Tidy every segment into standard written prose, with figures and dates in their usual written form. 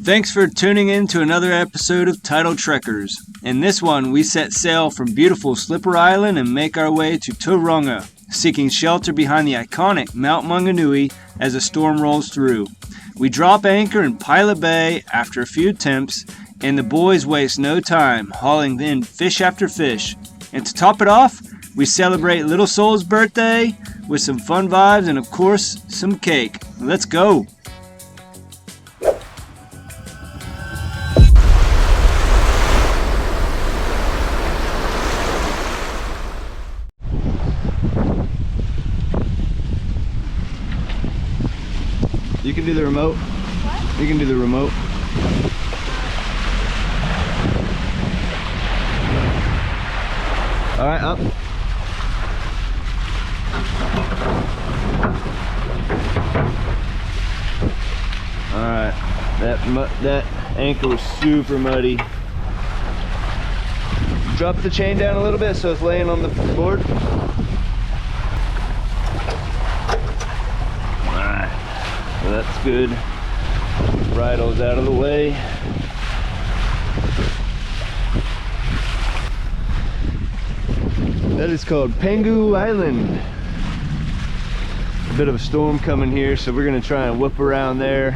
Thanks for tuning in to another episode of Tidal Trekkers. In this one, we set sail from beautiful Slipper Island and make our way to Tauranga, seeking shelter behind the iconic Mount Maunganui as a storm rolls through. We drop anchor in Pilot Bay after a few attempts, and the boys waste no time hauling in fish after fish. And to top it off, we celebrate Little Soul's birthday with some fun vibes and, of course, some cake. Let's go! You can do the remote. What? You can do the remote. All right, up. All right, that anchor was super muddy. Drop the chain down a little bit so it's laying on the board. Well, that's good. Bridle's out of the way. That is called Pengu Island. A bit of a storm coming here, so we're gonna try and whip around there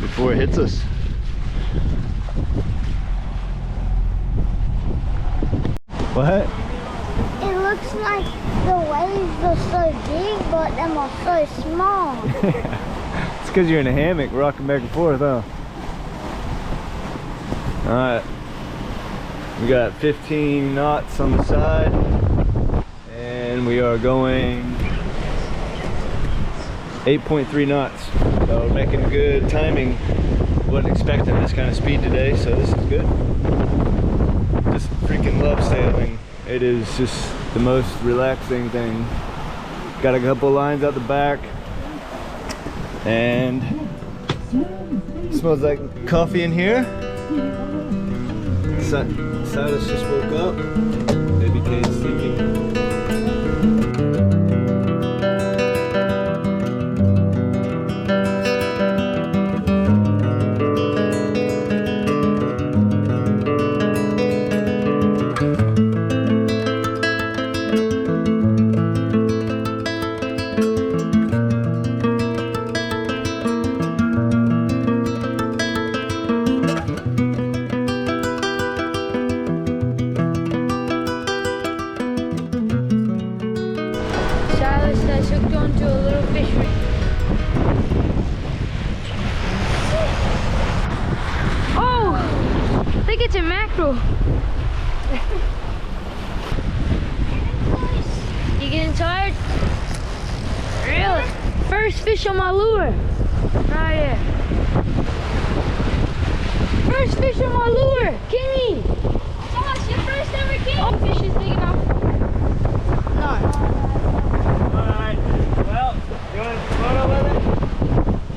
before it hits us. What? It looks like the waves are so big, but them are so small. It's because you're in a hammock rocking back and forth, huh? Alright. We got 15 knots on the side. And we are going 8.3 knots. So we're making good timing. Wasn't expecting this kind of speed today, so this is good. Just freaking love sailing. It is just the most relaxing thing. Got a couple lines out the back. And it smells like coffee in here. Silas just woke up. Baby Kate's sleeping. It's a mackerel. You getting tired? Really? First fish on my lure. Right here. First fish on my lure. Kingy. Josh, your first ever king. Oh, fish is big enough. No. Alright. Well, you want to photo with it?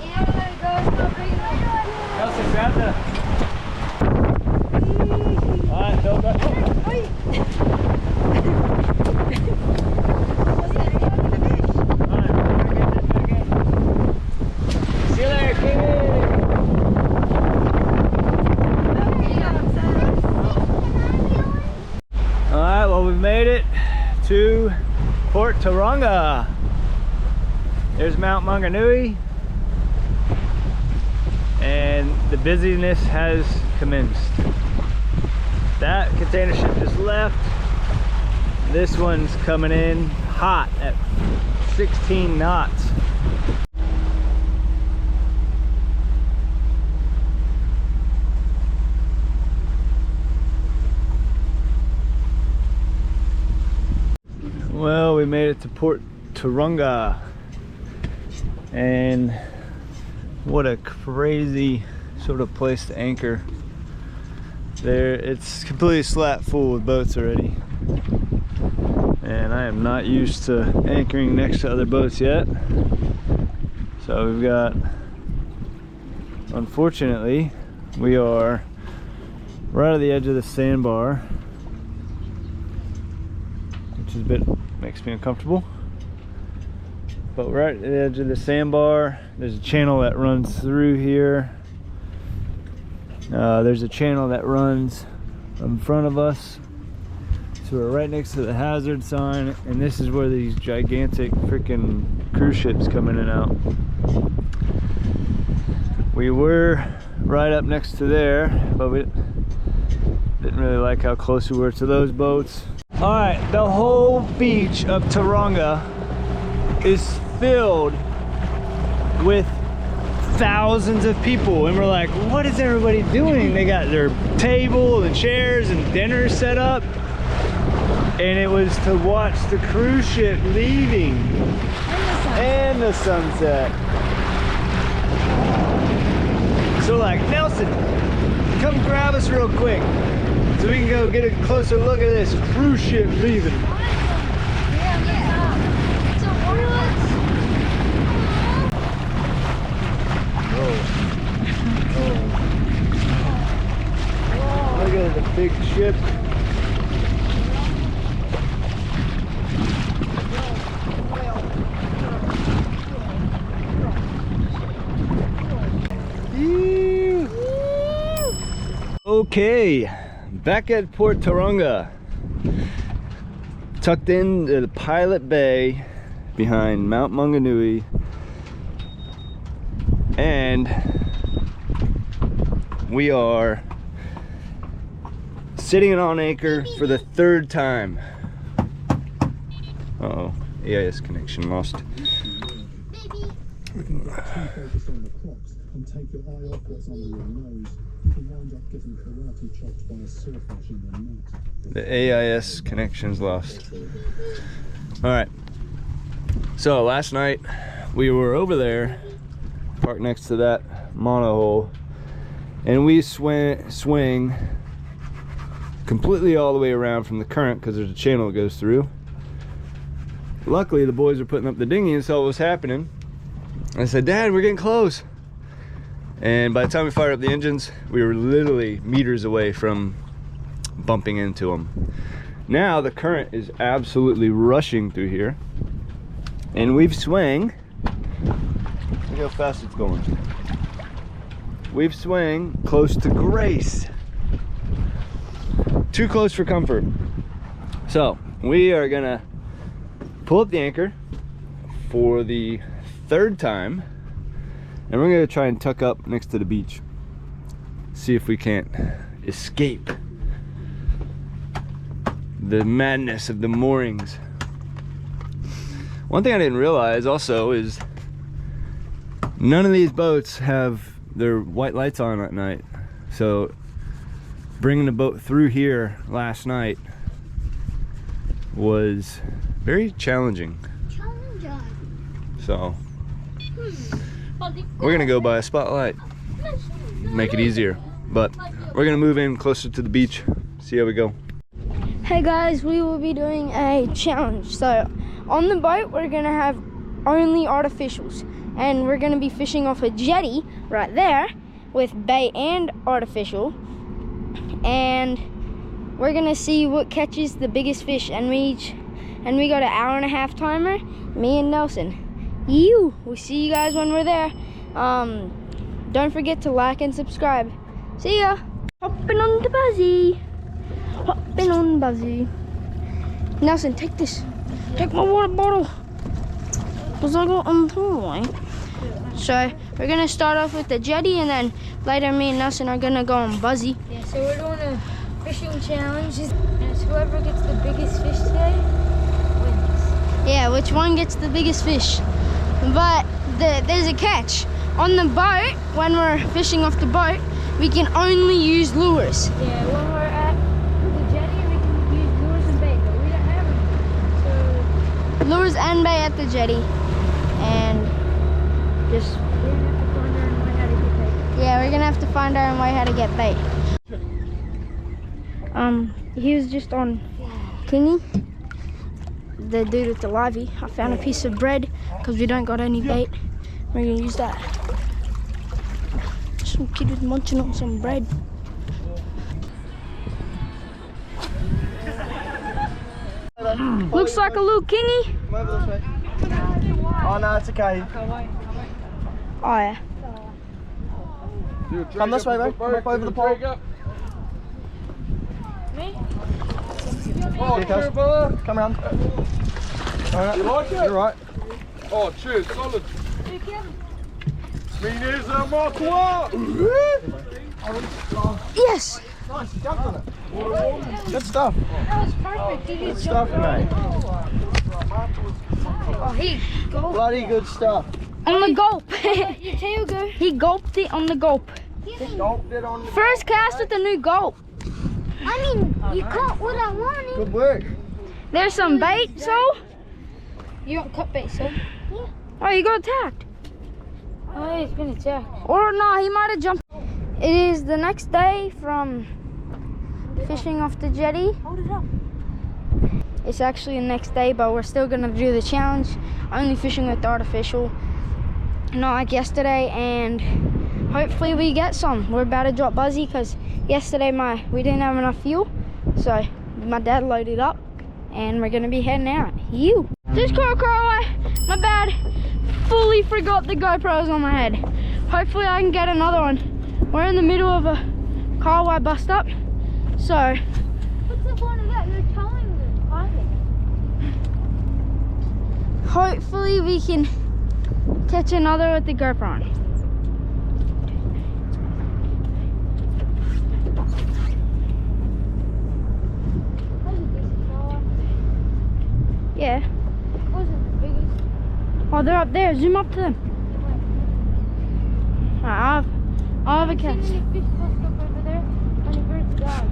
Yeah, I'm gonna go. It's not big enough. Elsie, grab the... Alright, Bill, go. See you later, Kiwi. Alright, well, we've made it to Port Tauranga. There's Mount Maunganui. And the busyness has commenced. That container ship just left. This one's coming in hot at 16 knots. Well, we made it to Port Tauranga. And what a crazy sort of place to anchor. There, it's completely slap full with boats already, and I am not used to anchoring next to other boats yet. So we've got, unfortunately, we are right at the edge of the sandbar, which is a bit, makes me uncomfortable. But right at the edge of the sandbar, there's a channel that runs through here, There's a channel that runs in front of us, so we're right next to the hazard sign, and this is where these gigantic freaking cruise ships come in and out. We were right up next to there, but we didn't really like how close we were to those boats. All right, the whole beach of Tauranga is filled with thousands of people, and we're like, what is everybody doing? They got their table and chairs and dinner set up, and it was to watch the cruise ship leaving and the sunset. So like, Nelson, come grab us real quick so we can go get a closer look at this cruise ship leaving. Look at the big ship. Okay, back at Port Tauranga, tucked into the Pilot Bay behind Mount Maunganui, and we are sitting on anchor for the third time. Uh-oh, AIS connection lost. Focus on the clocks and take your eye off what's under your nose. You can wind up getting karate chopped by a sawfish in the net. The AIS connection's lost. Alright, so last night we were over there, parked next to that monohull, and we swing completely all the way around from the current because there's a channel that goes through. Luckily the boys were putting up the dinghy and saw what was happening. I said, Dad, we're getting close. And by the time we fired up the engines, we were literally meters away from bumping into them. Now the current is absolutely rushing through here, and we've swung. Look how fast it's going. We've swung close to Grace. Too close for comfort. So we are gonna pull up the anchor for the third time, and we're gonna try and tuck up next to the beach, see if we can't escape the madness of the moorings. One thing I didn't realize also is none of these boats have their white lights on at night, so bringing the boat through here last night was very challenging. So we're gonna go by a spotlight, make it easier, but we're gonna move in closer to the beach, see how we go. Hey guys, we will be doing a challenge. So on the boat we're gonna have only artificials, and we're gonna be fishing off a jetty right there with bait and artificial, and we're gonna see what catches the biggest fish, and we got an 1.5-hour timer, me and Nelson. We'll see you guys when we're there. Don't forget to like and subscribe. See ya. Hopping on the Buzzy. Hopping on Buzzy. Nelson, take this. Take my water bottle, because I got on toy. So we're gonna start off with the jetty, and then later me and Nelson are gonna go on Buzzy. Yeah, so we're doing a fishing challenge, and it's whoever gets the biggest fish today wins. Yeah, which one gets the biggest fish? But there's a catch. On the boat, when we're fishing off the boat, we can only use lures. Yeah, when we're at the jetty, we can use lures and bait, but we don't have them. So Lures and bait at the jetty. And just, we're gonna have to find our own way how to get bait. yeah, we're gonna have to find our own way how to get bait. He was just on Kingy, the dude with the livey. I found a piece of bread because we don't got any bait. We're gonna use that. Some kid was munching on some bread. Looks like a little kingy. Oh no, it's okay. Oh yeah. Come this way, mate. Come up over the pole. Me? Oh, cheers, brother. Come around. Alright. You like it? You're right. Oh, cheers, solid. Meaners and Mark Yes. Nice, you jumped on it. Good stuff. That was perfect. Did you Good stuff, mate. Oh, he gulped. Bloody good stuff. On the gulp. Your tail go. He gulped it on the gulp. Gulped it on the First cast with the new gulp. I mean, you caught what I wanted. Good work. There's some bait, so. You don't cut bait, so. Oh, you got attacked. Oh, he's been attacked. Or no, he might have jumped. It is the next day from fishing off the jetty. Hold it up. It's actually the next day, but we're still gonna do the challenge. Only fishing with artificial, not like yesterday, and hopefully we get some. We're about to drop Buzzy because yesterday we didn't have enough fuel, so my dad loaded up, and we're gonna be heading out. You. Just caught a carway. Not bad. Fully forgot the GoPro's on my head. Hopefully I can get another one. We're in the middle of a carway bust up, so. What's the point of that? You're towing the pilot. Hopefully we can catch another with the GoPro on. That was a decent call. Yeah. Wasn't the biggest. Oh, they're up there. Zoom up to them. Alright, I'll have a catch. See any fish bust up over there? And the birds died.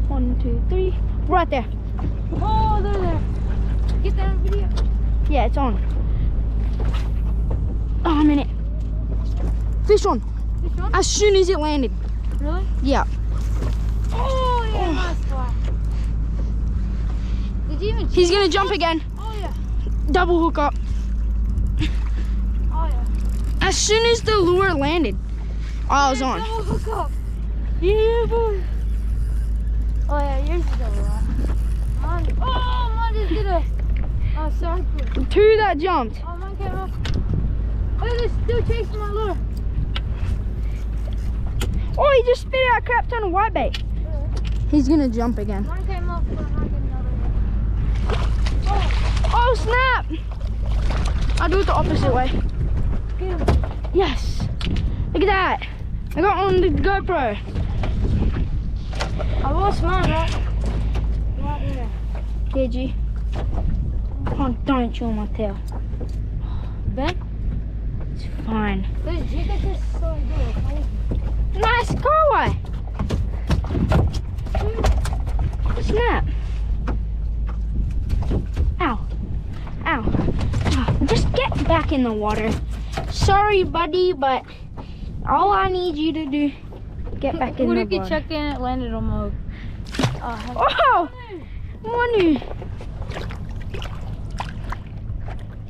You 1, 2, 3. Right there. just... Oh, they're there. Get that on video. Yeah, it's on. Oh, I'm in it. Fish on. Fish on? As soon as it landed. Really? Yeah. Oh, yeah, nice fly. Did you even... He's gonna jump again. Oh, yeah. Double hook up. Oh, yeah. As soon as the lure landed, I was on. Double hook up. Yeah, boy. Oh, yeah, yours is double right. Mine... Oh, mine just did a... Oh, sorry. Two that jumped. Oh, mine came off. Oh, they're still chasing my lure. Oh, he just spit out a crap ton of whitebait. He's gonna jump again. Mine came off, but I'm not getting another one. Oh, snap! I'll do it the opposite way. Get him. Yes. Look at that. I got on the GoPro. I lost mine, right? Right there. Did you? Oh, don't chew on my tail. Ben? It's fine. Those jiggers are so good. Nice carway. Snap. Ow. Ow. Oh, just get back in the water. Sorry, buddy, but all I need you to do, get back in What the if you water. checked in and it landed on my hook? Oh, Manu.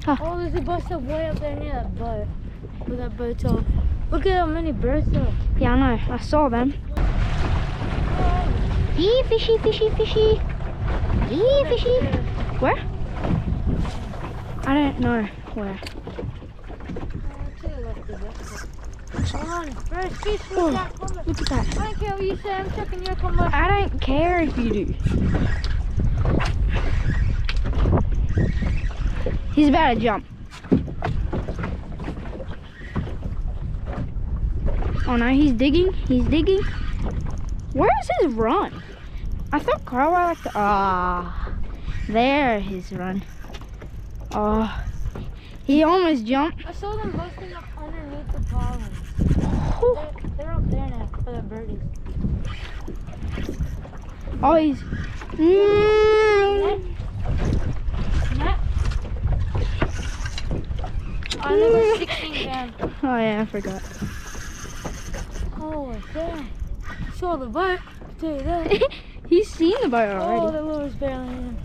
Oh, there's a bus stop way up there near that boat. Where that boat's off. Look at how many birds there are. Yeah, I know. I saw them. Yee, fishy, fishy, fishy. Yee, fishy. Where? I don't know where. Come on, first fish Oh, with that combo. look at that. I don't care what you say, I'm checking your combo. I don't care if you do. He's about to jump. Oh no, he's digging. He's digging. Where's his run? I thought Carl liked to. Ah, there his run. Oh, he almost jumped. I saw them busting up underneath the pollen. They're up there now for the birdies. Oh, he's. Snap. I never 16 down. Oh yeah, I forgot. Oh, damn. Saw the boat, I'll tell you that. He's seen the boat Oh, already. the lure's barely in him.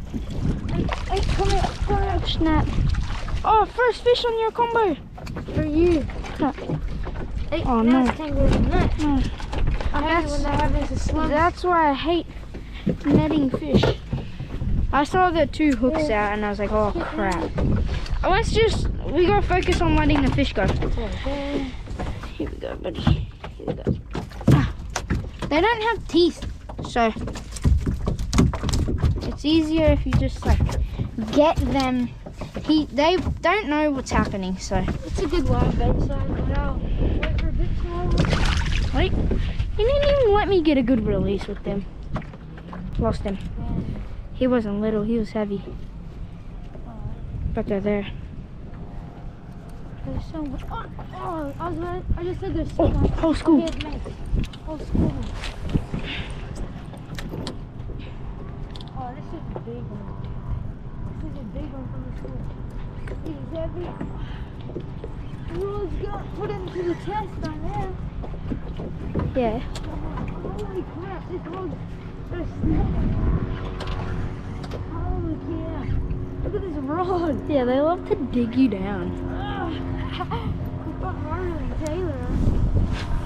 Hey, come here, come here. Snap. Oh, first fish on your combo. For you. Hey, Oh, now no. it's tangled in that. No. I hate when that happens to slums. That's why I hate netting fish. I saw the two hooks out and I was like, oh crap. we gotta focus on letting the fish go. Okay. Here we go, buddy. Here we go. They don't have teeth, so it's easier if you just like get them. They don't know what's happening, so It's a good line, baby. So I'll wait for a bit slower. wait. He didn't even let me get a good release with them. Lost him. He wasn't little, he was heavy. But they're there. There's so much. I just said there's so much. Whole school. Whole school. Oh, this is a big one. This is a big one from the school. He's heavy. The rules got put into the test by now. Yeah. Holy crap, this road is snapping. Holy cow. Look at this rod. Yeah, they love to dig you down. It's got harder than Taylor.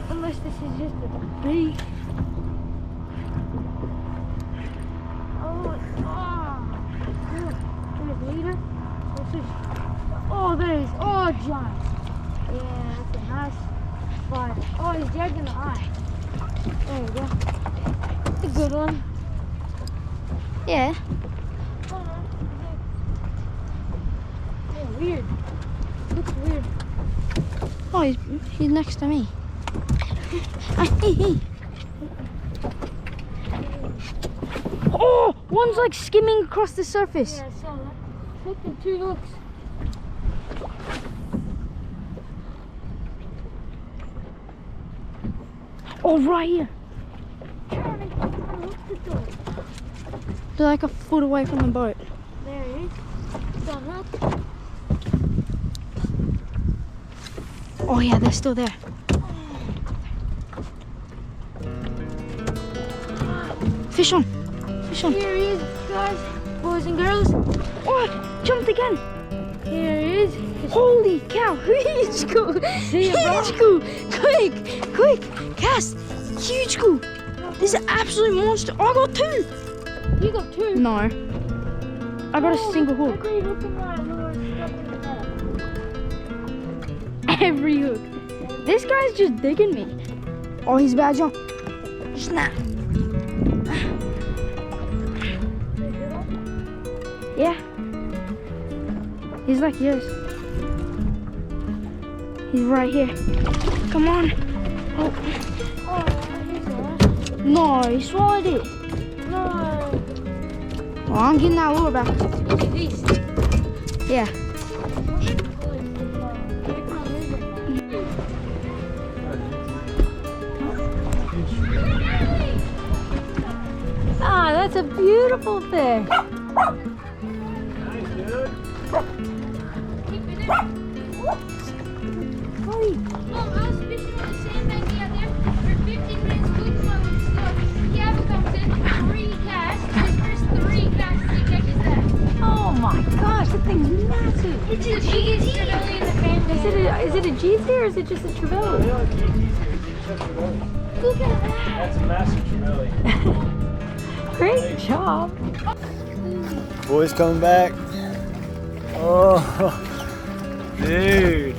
Unless this is just a beat. There's leader. Oh, there's. Oh, giant. Yeah, that's a nice fire. Oh, he's jagging the eye. There we go. It's a good one. Yeah. Yeah, weird. Looks weird. Oh, he's next to me. Oh, one's like skimming across the surface. Yeah, I saw that. Hooked in 2 hooks. Oh, right here. They're like a foot away from the boat. There he is. It's on hook. Oh yeah, they're still there. Fish on. Fish on. Here he is, guys, boys and girls. Oh, jumped again. Here he is. Holy cow, huge school. See ya, bro. Huge school. Quick, cast. Huge school. This is an absolute monster. Oh, I got 2. You got 2. No. I got a single hook. Every hook in my lure is stuck in the net. Every hook. This guy's just digging me. Oh, he's about to jump. Snap. Yeah. He's like yours. He's right here. Come on. Oh. He's alright. No, he swallowed it. No. Oh, I'm getting that lure back. Look at these. Yeah. Ah, that's a beautiful fish. Mom, I was fishing on the sandbank the other for 15 minutes, looking my little stuff. Gavin comes in, 3 casts. His first 3 casts, he catches that. Oh my gosh, that thing's massive. It's the biggest trevally in the family. Is it a GT or is it just a trevally? Look at that. That's a massive trevally. Great job. Boys coming back. Oh, dude.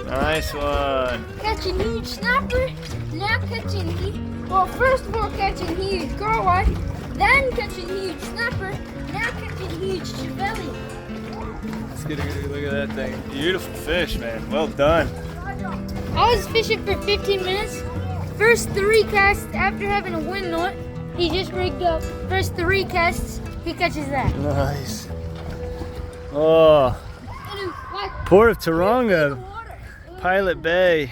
Nice one. Catching huge snapper, now catching huge. Well, first of all, catching huge garlic, then catching huge snapper, now catching huge trevally. Let's get a good look at that thing. Beautiful fish, man. Well done. I was fishing for 15 minutes. First 3 casts after having a wind knot, he just rigged up. First 3 casts, he catches that. Nice. Oh, Port of Tauranga, Pilot Bay,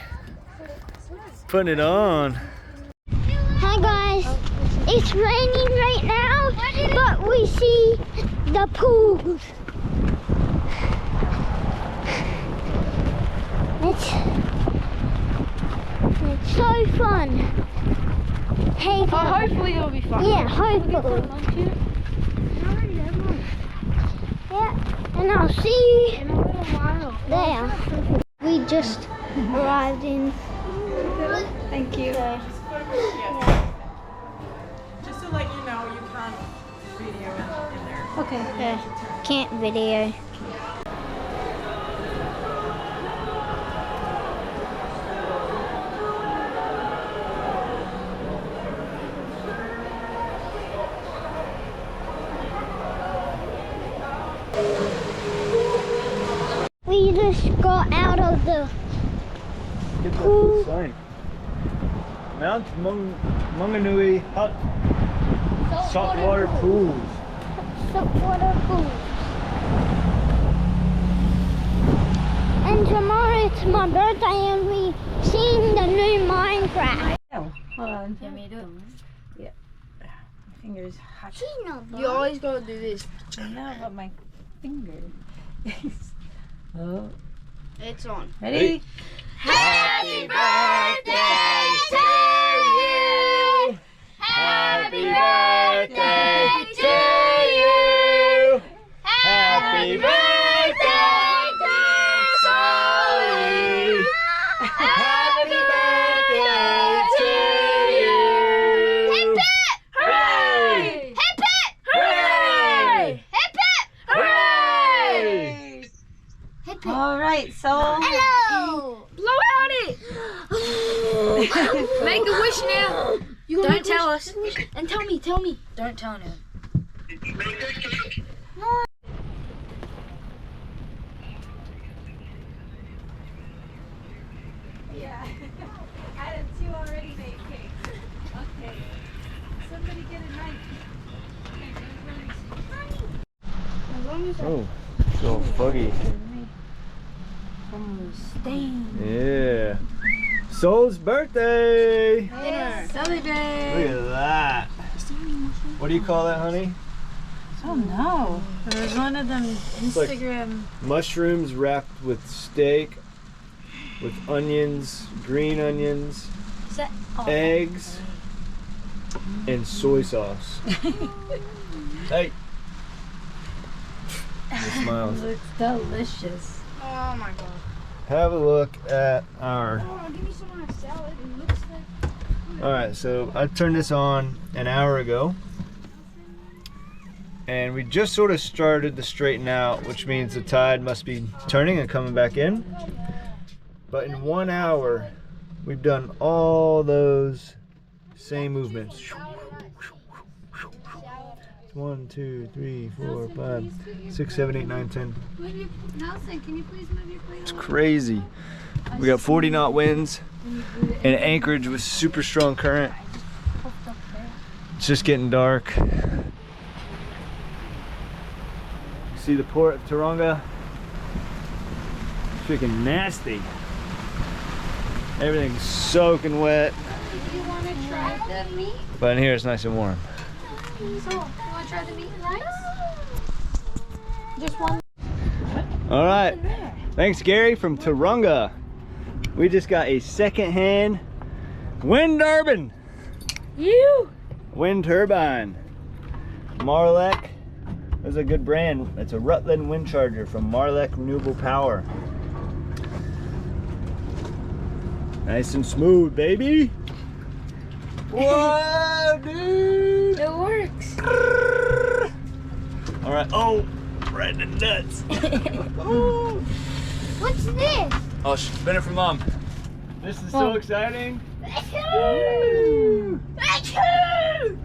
putting it on. Hi guys, it's raining right now, but we see the pools. It's so fun. Hey guys. Hopefully it'll be fun. Yeah, hopefully. Yeah, and I'll see you In a little while. there. We just arrived in. Thank you. Just to let you know, you can Okay. Yeah, can't video. We just got out of the pool. Sign. Mount Maunganui hot saltwater pools. Saltwater pool. And tomorrow it's my birthday and we seen the new Minecraft. Oh, hold on. Let me do it. Yeah. My finger's hot. She's not You always gotta do this. No, but my finger. Oh. It's on. Ready? Happy birthday to you! Happy birthday to you! Happy birthday, dear Sully! Happy birthday to you! Hip hip! Hooray! Hip hip! Hooray! Hip hip! Hooray! Hip hip! All right, so. Hello! Blow out it! Make a wish now. Don't tell us. And tell me. Don't tell anyone. Yeah. I had 2 already made cakes. Okay. Somebody get a knife. Oh, it's all foggy. Stain. Yeah. Soul's birthday! Dinner. Sully Day. Look at that. What do you call that, honey? Oh no. There was one of them like- Instagram. Mushrooms wrapped with steak, with onions, green onions, eggs, and soy sauce. Hey! He smiles. Looks delicious. Oh my god. Have a look at our... Oh, give me some of that salad. It looks like... Alright, so I turned this on an hour ago. And we just sort of started to straighten out, which means the tide must be turning and coming back in. But in 1 hour, we've done all those same movements. 1, 2, 3, 4, 5, 6, 7, 8, 9, 10. Nelson, can you please move your plate? It's crazy. We got 40 knot winds and anchorage with super strong current. It's just getting dark. See the port of Tauranga? Freaking nasty. Everything's soaking wet. Do you want to try the meat? But in here it's nice and warm. So, you want to try the meat and rice? Just one. All right. Thanks, Gary from Tauranga. We just got a second-hand wind turbine. Wind turbine. Marlec. That's a good brand. It's a Rutland wind charger from Marlec Renewable Power. Nice and smooth, baby. Whoa, dude. It works. All right. Oh, right in the nuts. Oh. What's this? Oh, spin it for mom. This is so exciting. Woo.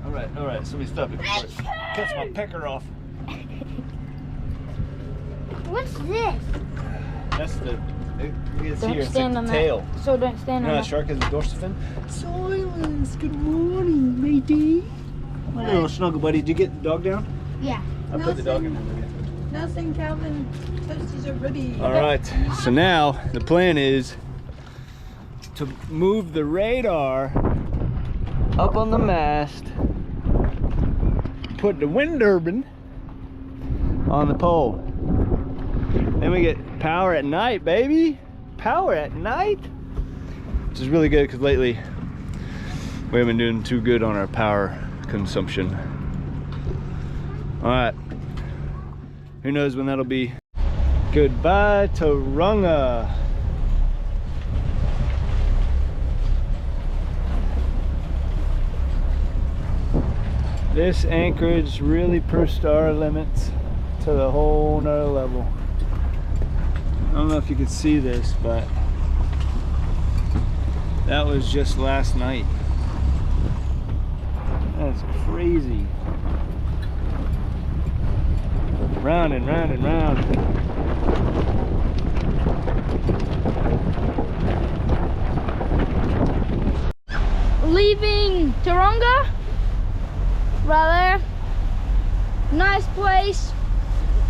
All right, somebody stop it before it cuts my pecker off. What's this? That's the, it's Don't here, it's stand like on the that. tail. So don't stand You know on how a that. shark has a dorsal fin? Silence, good morning, matey. My little snuggle buddy, did you get the dog down? Yeah. I put the dog in there. Nelson, Calvin, toasties are ready. All right, so now the plan is to move the radar up on the mast, put the wind turbine on the pole. Then we get power at night, baby. Power at night, which is really good because lately we haven't been doing too good on our power consumption. All right, who knows when that'll be. Goodbye, Tauranga. This anchorage really pushed our limits to the whole nother level. I don't know if you can see this, but that was just last night. That's crazy. Round and round and round. Leaving Tauranga, right there. Nice place.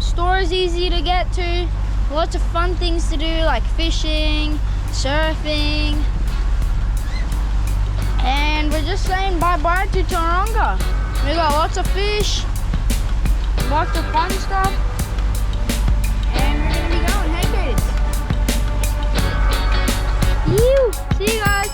Store is easy to get to. Lots of fun things to do like fishing, surfing. And we're just saying bye-bye to Tauranga. We got lots of fish, lots of fun stuff. And we're gonna be going. Hey kids. You. See you guys.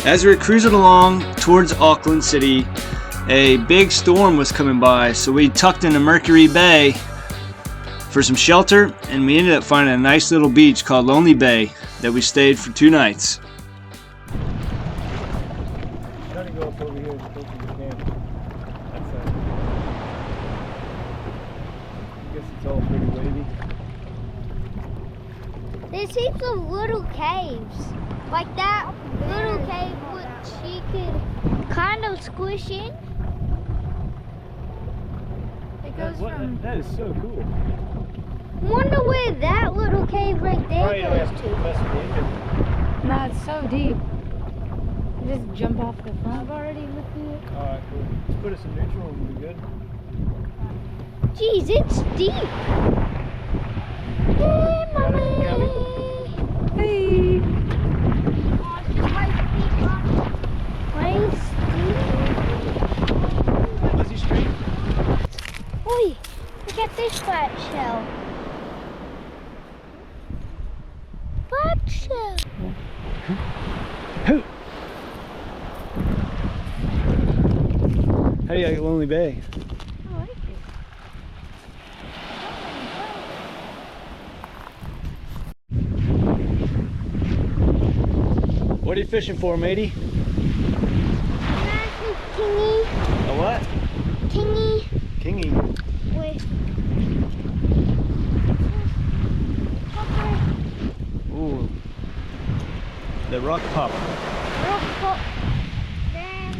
As we were cruising along towards Auckland City, a big storm was coming by, so we tucked into Mercury Bay for some shelter, and we ended up finding a nice little beach called Lonely Bay that we stayed for 2 nights. Trying to go up over here as close as we can. That's I guess it's all pretty wavy. There's heaps of little caves. Like that little cave which you could kind of squish in. It goes from. That is so cool. Wonder where that little cave right there goes to. Nah, it's so deep. You just jump off the front. I've already looked at it. Alright, cool. Just put us in neutral and we'll be good. Jeez, it's deep. Hey, mommy. Hey! Buzzy straight. Oi, look at this flat shell. Flat shell. How do you like Lonely Bay? I like it. What are you fishing for, matey? Kingy. A what? Kingy. Kingy. Wait. Ooh. The rock pop. Rock pop. Then.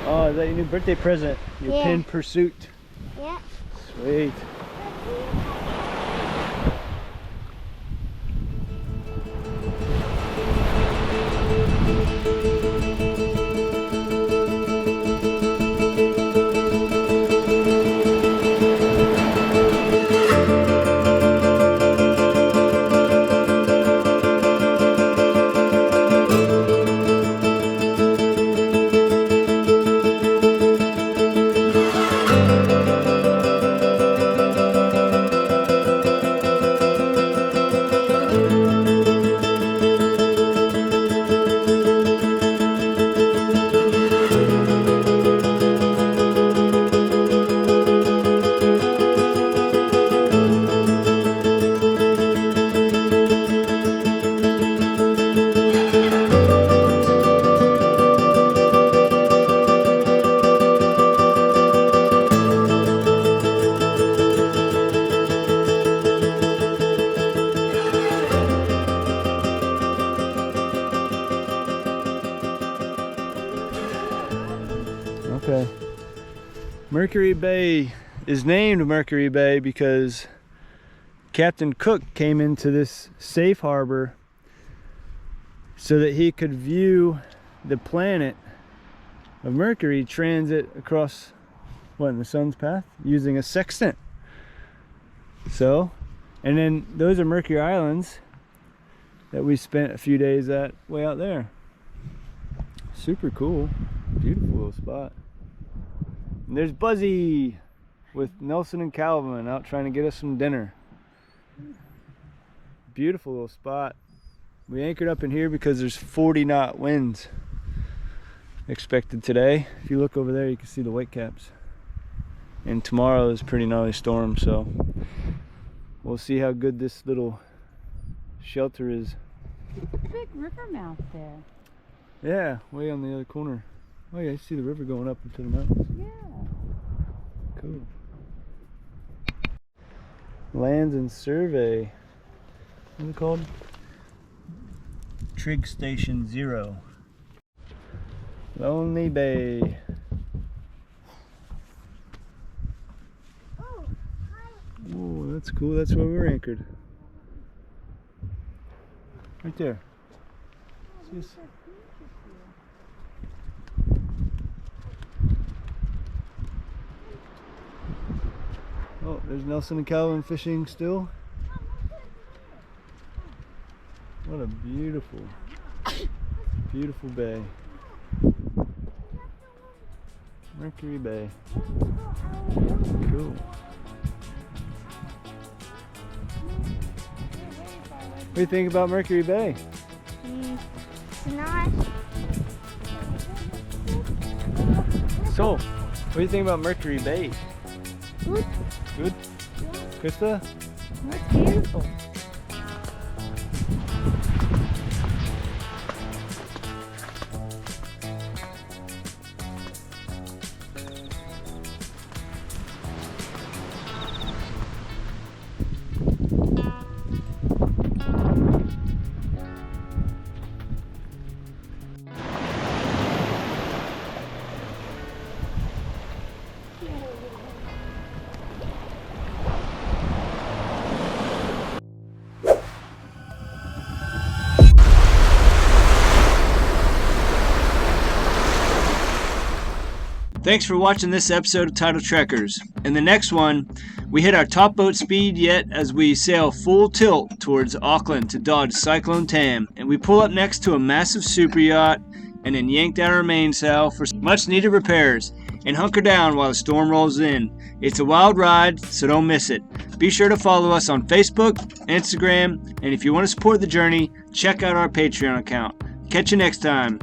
Oh, is that your new birthday present? Your Yeah. pin pursuit. Yeah. Sweet. Okay. Mercury Bay is named Mercury Bay because Captain Cook came into this safe harbor so that he could view the planet of Mercury transit across in the sun's path using a sextant. So, and then those are Mercury Islands that we spent a few days at way out there. Super cool, beautiful little spot. And there's Buzzy with Nelson and Calvin out trying to get us some dinner. Beautiful little spot. We anchored up in here because there's 40-knot winds expected today. If you look over there, you can see the whitecaps. And tomorrow is a pretty gnarly storm, so we'll see how good this little shelter is. Big river mouth there. Yeah, way on the other corner. Oh yeah, you see the river going up into the mountains. Yeah. Cool. Lands and Survey. What's it called? Trig Station 0. Lonely Bay. Oh, that's cool. That's where we're anchored. Right there. See us? Oh, there's Nelson and Calvin fishing still. What a beautiful, beautiful bay. Mercury Bay. Cool. What do you think about Mercury Bay? It's nice. So, what do you think about Mercury Bay? Good. Good? Krista? That's beautiful. Thanks for watching this episode of Tidal Trekkers. In the next one, we hit our top boat speed yet as we sail full tilt towards Auckland to dodge Cyclone Tam, and we pull up next to a massive super yacht and then yank down our mainsail for much needed repairs and hunker down while the storm rolls in. It's a wild ride, so don't miss it. Be sure to follow us on Facebook, Instagram, and if you want to support the journey, check out our Patreon account. Catch you next time.